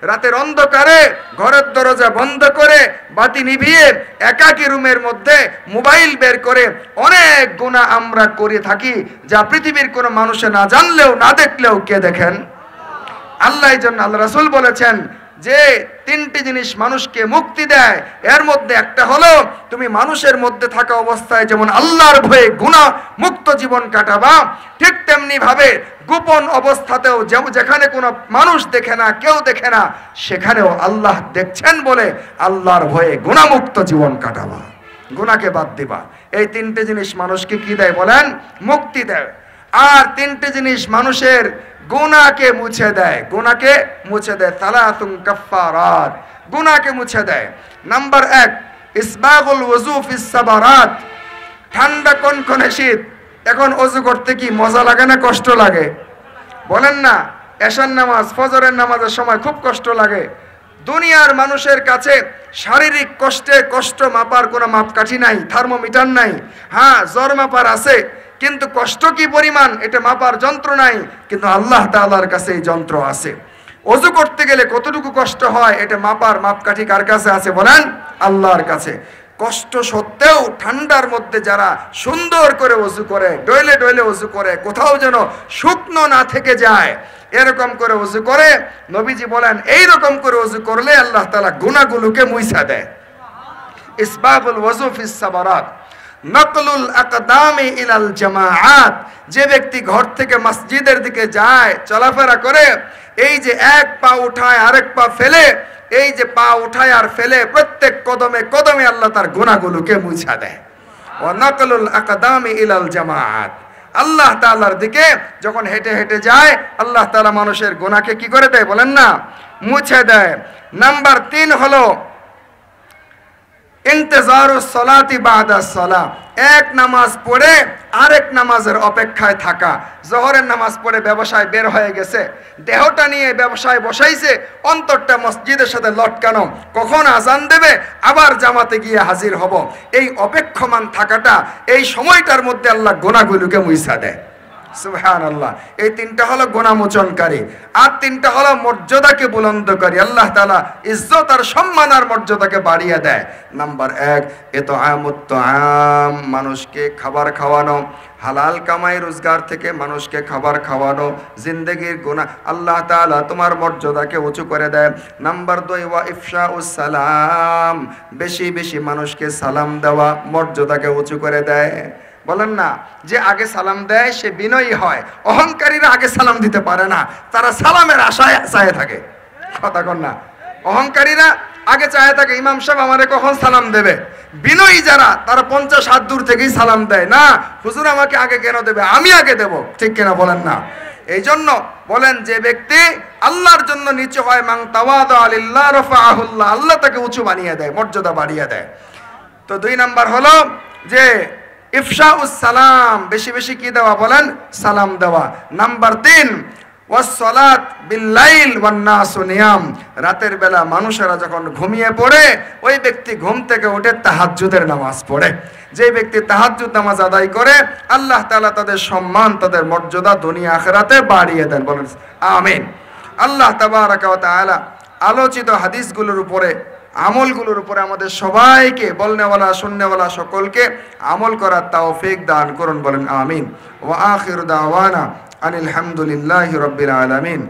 রাতের অন্ধকারে ঘরের দরজা বন্ধ করে বাতি নিভিয়ে একাকী রুমের মধ্যে মোবাইল বের করে অনেক গুনাহ আমরা করে থাকি, যা পৃথিবীর কোনো মানুষে না জানলেও না দেখলেও কে দেখেন? আল্লাহ। এই জন্য আল্লাহ রাসূল বলেছেন যে তিনটি জিনিস মানুষকে মুক্তি দেয়, এর মধ্যে একটা হলো তুমি মানুষের মধ্যে থাকা অবস্থায় যেমন আল্লাহর ভয়ে গুনাহ মুক্ত জীবন কাটাবা, ঠিক তেমনি ভাবে গোপন অবস্থাতেও যেখানে কোনো মানুষ দেখে না, কেউ দেখে না, সেখানেও আল্লাহ দেখছেন বলে আল্লাহর ভয়ে গুনাহমুক্ত জীবন কাটাবা, গুনাহকে বাদ দিবা। এই তিনটে জিনিস মানুষকে কি দেয় বলেন? মুক্তি দেয়। আর তিনটে জিনিস মানুষের গুনাহকে মুছে দেয়, গুনাহকে মুছে দেয়। সালাতুন কাফফারাত, গুনাহকে মুছে দেয়। নাম্বার 1, ইসবাগুল ওযু ফিস সাবারাত। ঠান্ডা কনকনে শীত, এখন ওযু করতে কি মজা লাগে না কষ্ট লাগে? বলেন না। এশার নামাজ, ফজরের নামাজের সময় খুব কষ্ট লাগে। দুনিয়ার মানুষের কাছে শারীরিক কষ্টে কষ্ট মাপার কোনো মাপকাঠি নাই, থার্মোমিটার নাই। হ্যাঁ, জ্বর মাপার আছে, কিন্তু কষ্ট কি পরিমাণ এটা মাপার যন্ত্র নাই। কিন্তু আল্লাহ তাআলার কাছে এই যন্ত্র আছে। ওযু করতে গেলে কতটুকু কষ্ট হয় এটা মাপার মাপকাঠি কার কাছে আছে বলেন? আল্লাহর কাছে। কষ্ট সত্ত্বেও ঠান্ডার মধ্যে যারা সুন্দর করে ওযু করে, ডইলে ডইলে ওযু করে, কোথাও যেন শুকনো না থেকে যায়, এরকম করে ওযু করে, নবীজি বলেন এই রকম করে ওযু করলে আল্লাহ তাআলা গুনাহগুলোকে মুইছা দেয়। ইসবাবুল ওযু ফিস সাবারাত। নকলুল আকদামি ইলাল জামাআত। যে ব্যক্তি ঘর থেকে মসজিদের দিকে যায়, চলাফেরা করে, এই যে এক পা উঠায় আরেক পা ফেলে, এই যে পা উঠায় আর ফেলে, প্রত্যেক কদমে কদমে আল্লাহ তার গুনাহগুলোকে মুছা দেয়। ওয়া নকলুল আকদামি ইলাল জামাআত। আল্লাহ তাআলার দিকে যখন হেঁটে হেঁটে যায়, আল্লাহ তাআলা মানুষের গুনাহকে কি করে দেয় বলেন না? মুছে দেয়। নাম্বার 3 হলো ইন্তেজারুস সালাতি বাদাস সালাহ। এক নামাজ পড়ে আরেক নামাজের অপেক্ষায় থাকা। জোহরের নামাজ পড়ে ব্যবসায় বের হয়ে গেছে, দেহটা নিয়ে ব্যবসায় বসাইছে, অন্তরটা মসজিদের সাথে লটকানো, কখন আজান দেবে আবার জামাতে গিয়ে হাজির হব, এই অপেক্ষমান থাকাটা, এই সময়টার মধ্যে আল্লাহ গুনাহগুলোকে মুইছা দেয়। সুবহানাল্লাহ। এই তিনটা হলো গুনাহমোচনকারী। আর তিনটা হলো মর্যাদাকে বুলন্দকারী। আল্লাহ তাআলা ইজ্জত আর সম্মান আর মর্যাদাকে বাড়িয়ে দেয়। নাম্বার 1, ইতআমুত তাআম, মানুষকে খাবার খাওয়ানো, হালাল কামাই রোজগার থেকে মানুষকে খাবার খাওয়ানো, জিন্দেগির গুনাহ আল্লাহ তাআলা তোমার মর্যাদাকে উঁচু করে দেয়। নাম্বার 2, ওয়া ইফশাউস সালাম, বেশি বেশি মানুষকে সালাম দেওয়া মর্যাদাকে উঁচু করে দেয়। বলেন না, যে আগে সালাম দেয় সে বিনয়ী হয়। অহংকারীরা আগে সালাম দিতে পারে না, তারা সালামের আশায় চায়ে থাকে। কথা কন না। অহংকারীরা আগে চায়ে থাকে ইমাম সাহেব আমারে কখন সালাম দেবে। বিনয়ী যারা, তারা 50 হাত দূর থেকেই সালাম দেয়। না, হুজুর আমাকে আগে কেন দেবে, আমি আগে দেব। ঠিক কিনা বলেন না? এই জন্য বলেন যে ব্যক্তি আল্লাহর জন্য নিচু হয়, মান তাওয়াদা লিল্লাহ রাফাআহুল্লাহ, আল্লাহ তাকে উঁচু বানিয়ে দেয়, মর্যাদা বাড়িয়ে দেয়। তো 2 নাম্বার হলো যে ইফশাউস সালাম, বেশি বেশি কি দেওয়া বলেন? সালাম দেওয়া। নাম্বার 3, ওয়াস সালাত বিল লাইল ওয়ান নাসু নিয়াম, রাতের বেলা মানুষেরা যখন ঘুমিয়ে পড়ে, ওই ব্যক্তি ঘুম থেকে উঠে তাহাজ্জুদের নামাজ পড়ে। যে ব্যক্তি তাহাজ্জুদ নামাজ আদায় করে, আল্লাহ তাআলা তাদের সম্মান, তাদের মর্যাদা দুনিয়া আখিরাতে বাড়িয়ে দেন। বলেন আমিন। আল্লাহ তাবারাকা ওয়া তাআলা আলোচিত হাদিসগুলোর উপরে, আমলগুলোর উপরে আমাদের সবাইকে, বলনেওয়ালা শুননেওয়ালা সকলকে আমল করার তৌফিক দান করুন। বলেন আমিন। ওয়া আখিরু দাওয়ানা আনিল হামদুলিল্লাহি রাব্বিল আলামিন।